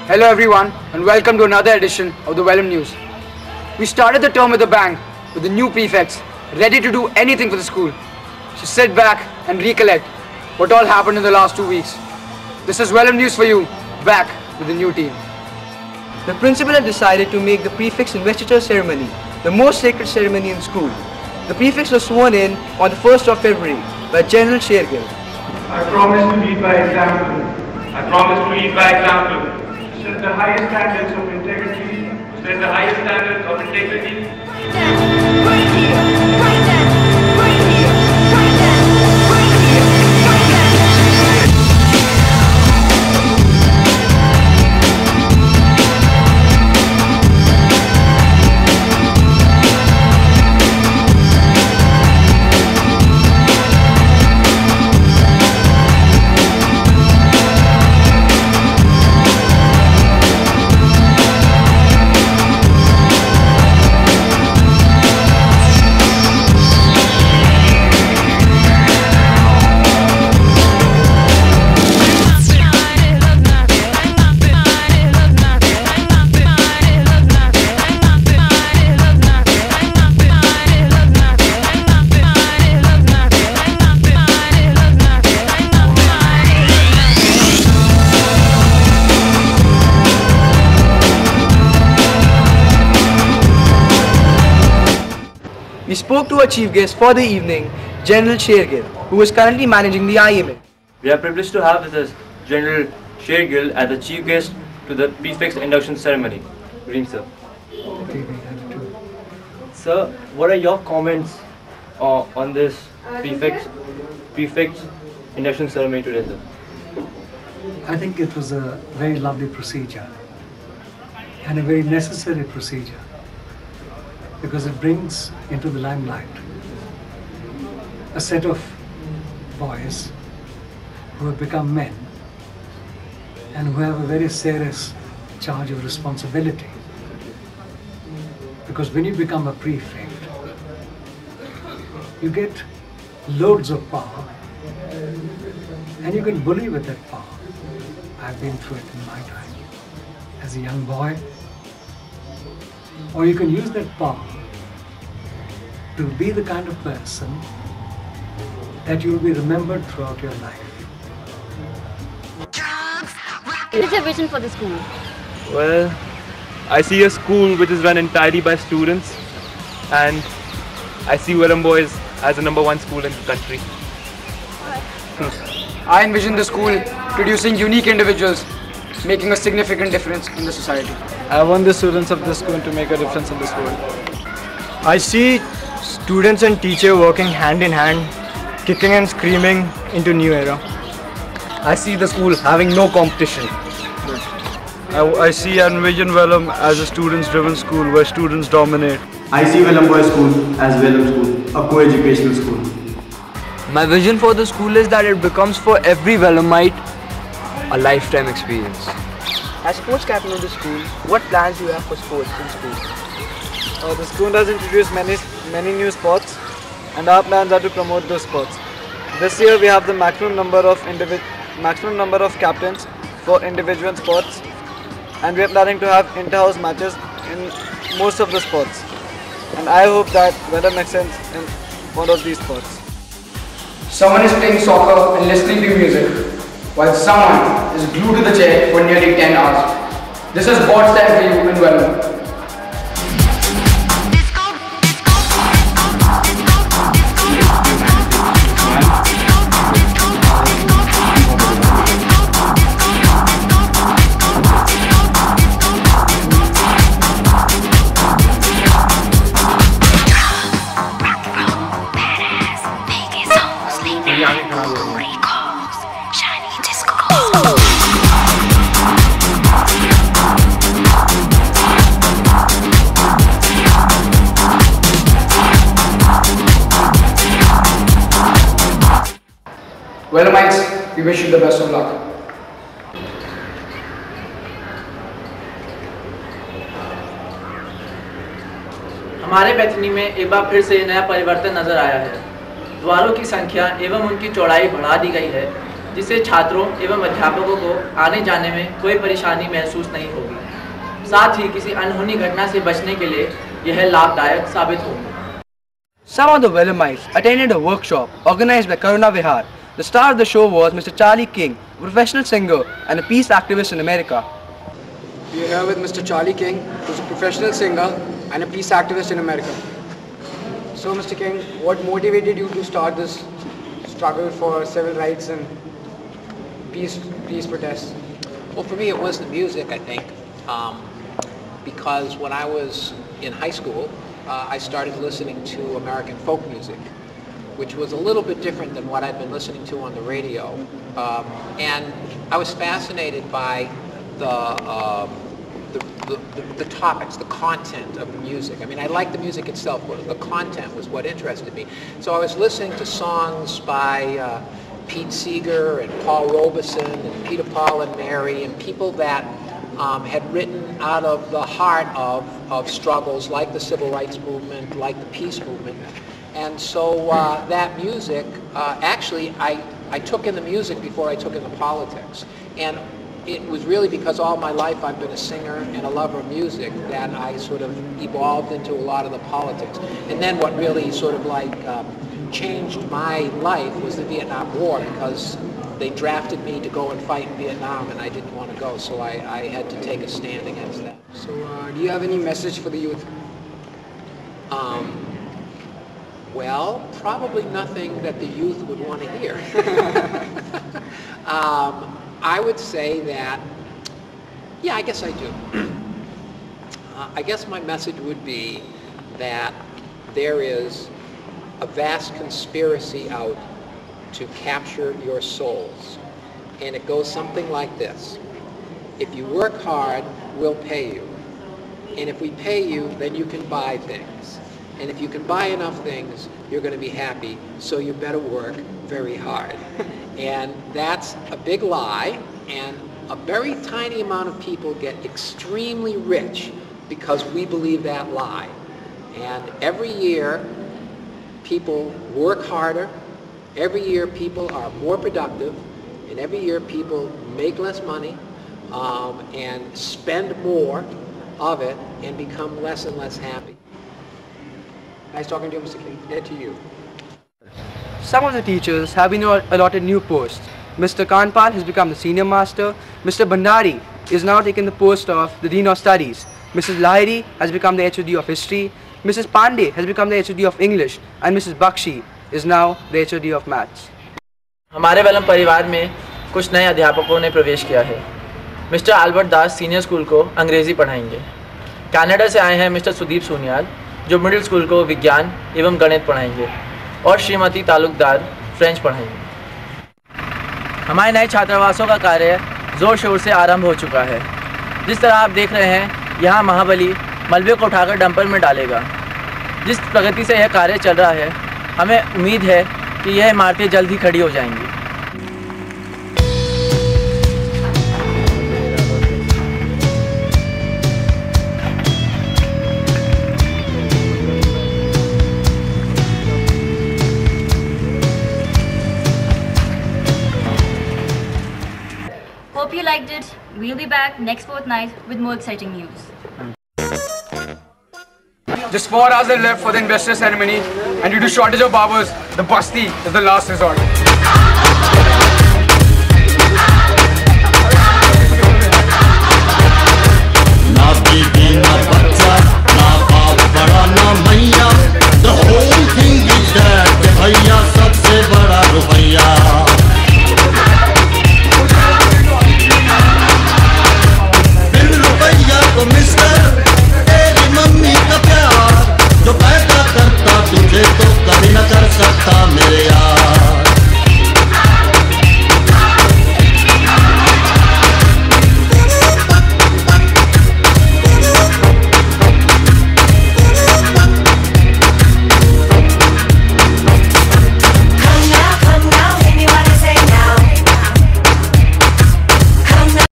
Hello everyone and welcome to another edition of the Welham Newz. We started the term with a bang with the new prefects ready to do anything for the school. So sit back and recollect what all happened in the last 2 weeks. This is Welham Newz for you, back with the new team. The principal had decided to make the prefects investiture ceremony the most sacred ceremony in school. The prefects were sworn in on the 1st of February by General Shergill. I promise to lead by example. I promise to lead by example. To set the highest standards of integrity. To set the highest standards of integrity. Right here, right there, right here, right there, right here, right there. We spoke to our chief guest for the evening, General Shergill, who is currently managing the IMA. We are privileged to have with us General Shergill as the chief guest to the prefects induction ceremony. Good evening, sir. Sir, what are your comments on this prefects induction ceremony today, sir? I think it was a very lovely procedure and a very necessary procedure because it brings into the limelight a set of boys who have become men and who have a very serious charge of responsibility. Because when you become a prefect, you get loads of power and you can bully with that power. I've been through it in my time as a young boy. Or you can use that power to be the kind of person that you will be remembered throughout your life. What is your vision for the school? Well, I see a school which is run entirely by students, and I see Welham Boys as the #1 school in the country. I envision the school producing unique individuals making a significant difference in the society. I want the students of this school to make a difference in this world. I see students and teachers working hand in hand, kicking and screaming into new era. I see the school having no competition. I see and envision Welham as a students-driven school where students dominate. I see Welham Boys School as Welham School, a co-educational school. My vision for the school is that it becomes for every Welhamite a lifetime experience. As sports captain of the school, what plans do you have for sports in school? The school has introduced many new sports, and our plans are to promote those sports. This year we have the maximum number of captains for individual sports, and we are planning to have inter-house matches in most of the sports. And I hope that Welham excels in one of these sports. Someone is playing soccer and listening to music, while someone is glued to the chair for nearly 10 hours. This is God's time for you in Welham. Welhamites, we wish you the best of luck. हमारे पैतनी में एक बार फिर से नया परिवर्तन नजर आया है। द्वारों की संख्या एवं उनकी चौड़ाई बढ़ा दी गई है, जिससे छात्रों एवं अध्यापकों को आने जाने में कोई परेशानी महसूस नहीं होगी। साथ ही किसी अनहोनी घटना से बचने के लिए यह लाभदायक साबित होगी। Some of the Welhamites attended a workshop organized by Karuna Vihar. The star of the show was Mr. Charlie King, a professional singer and a peace activist in America. We are here with Mr. Charlie King, who is a professional singer and a peace activist in America. So, Mr. King, what motivated you to start this struggle for civil rights and peace protests? Well, for me, it was the music, I think, because when I was in high school, I started listening to American folk music, which was a little bit different than what I'd been listening to on the radio. And I was fascinated by the topics, the content of the music. I mean, I liked the music itself, but the content was what interested me. So I was listening to songs by Pete Seeger and Paul Robeson and Peter, Paul and Mary, and people that had written out of the heart of struggles like the civil rights movement, like the peace movement. And so that music, actually, I took in the music before I took in the politics. And it was really because all my life I've been a singer and a lover of music that I sort of evolved into a lot of the politics. And then what really sort of like changed my life was the Vietnam War, because they drafted me to go and fight in Vietnam and I didn't want to go, so I had to take a stand against that. So do you have any message for the youth? Well, probably nothing that the youth would want to hear. I would say that, yeah, I guess I do. I guess my message would be that there is a vast conspiracy out to capture your souls. And it goes something like this. If you work hard, we'll pay you. And if we pay you, then you can buy things. And if you can buy enough things, you're going to be happy, so you better work very hard. And that's a big lie, and a very tiny amount of people get extremely rich because we believe that lie. And every year, people work harder, every year people are more productive, and every year people make less money and spend more of it and become less and less happy. Nice talking to you, Mr. King. Yeah, to you. Some of the teachers have been allotted new posts. Mr. Kanpal has become the senior master. Mr. Bandari is now taking the post of the Dean of Studies. Mrs. Lahiri has become the HOD of History. Mrs. Pandey has become the HOD of English. And Mrs. Bakshi is now the HOD of Maths. हमारे Welham परिवार में कुछ नए अध्यापकों ने प्रवेश किया है। मिस्टर अल्बर्ट दास सीनियर स्कूल को अंग्रेज़ी पढ़ाएंगे। कनाडा से आए हैं मिस्टर सुदीप सोनियाल, जो मिडिल स्कूल को विज्ञान एवं गणित पढ़ाएंगे, और श्रीमती तालुकदार फ्रेंच पढ़ाएंगे। हमारे नए छात्रावासों का कार्य ज़ोर शोर से आरंभ हो चुका है। जिस तरह आप देख रहे हैं, यहाँ महाबली मलबे को उठाकर डंपर में डालेगा। जिस प्रगति से यह कार्य चल रहा है, हमें उम्मीद है कि यह इमारतें जल्द ही खड़ी हो जाएंगी। Hope you liked it. We'll be back next fortnight with more exciting news. Just 4 hours are left for the investor ceremony, and due to shortage of barbers, the basti is the last resort.